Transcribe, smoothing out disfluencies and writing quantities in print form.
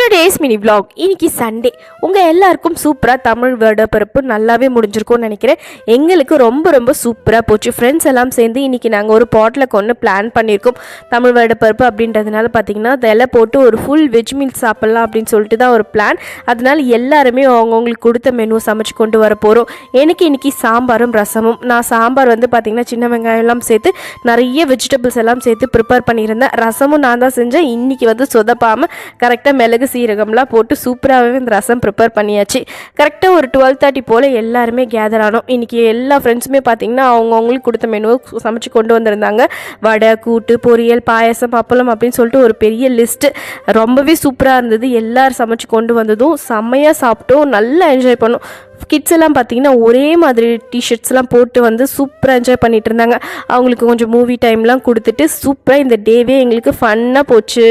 Today's mini vlog. இன்னைக்கு Sunday. உங்கள் எல்லாருக்கும் சூப்பராக தமிழ் வருடப்பிறப்பு நல்லாவே முடிஞ்சிருக்கும்னு நினைக்கிறேன். எங்களுக்கு ரொம்ப ரொம்ப சூப்பராக போச்சு. ஃப்ரெண்ட்ஸ் எல்லாம் சேர்ந்து இன்றைக்கி நாங்கள் ஒரு பாட்டில் கொண்டு பிளான் பண்ணியிருக்கோம். தமிழ் வருடப்பிறப்பு அப்படின்றதுனால பார்த்திங்கன்னா இலை போட்டு ஒரு ஃபுல் வெஜ் மீல் சாப்பிட்லாம் அப்படின்னு சொல்லிட்டு தான் ஒரு பிளான். அதனால் எல்லாருமே அவங்கவுங்களுக்கு கொடுத்த மெனுவை சமைச்சு கொண்டு வர போகிறோம். எனக்கு இன்றைக்கி சாம்பாரும் ரசமும். நான் சாம்பார் வந்து பார்த்திங்கன்னா சின்ன வெங்காயம் எல்லாம் சேர்த்து நிறைய வெஜிடபிள்ஸ் எல்லாம் சேர்த்து ப்ரிப்பேர் பண்ணியிருந்தேன். ரசமும் நான் தான் செஞ்சேன். இன்றைக்கி வந்து சொதப்பாமல் கரெக்டாக மிளகு சீரகம்லாம் போட்டு சூப்பராகவே இந்த ரசம் ப்ரிப்பேர் பண்ணியாச்சு. கரெக்டாக ஒரு 12:30 போல் எல்லாருமே கேதர் ஆனோம். இன்றைக்கி எல்லா ஃப்ரெண்ட்ஸுமே பார்த்திங்கன்னா அவங்கவுங்களுக்கு கொடுத்த மெனுவை சமைச்சு கொண்டு வந்திருந்தாங்க. வடை, கூட்டு, பொரியல், பாயசம், அப்பளம் அப்படின்னு சொல்லிட்டு ஒரு பெரிய லிஸ்ட்டு. ரொம்பவே சூப்பராக இருந்தது. எல்லோரும் சமைச்சு கொண்டு வந்ததும் செம்மையாக சாப்பிட்டோம். நல்லா என்ஜாய் பண்ணோம். கிட்ஸ் எல்லாம் பார்த்திங்கன்னா ஒரே மாதிரி டிஷர்ட்ஸ்லாம் போட்டு வந்து சூப்பராக என்ஜாய் பண்ணிகிட்டு இருந்தாங்க. அவங்களுக்கு கொஞ்சம் மூவி டைம்லாம் கொடுத்துட்டு சூப்பராக இந்த டேவே எங்களுக்கு ஃபன்னாக போச்சு.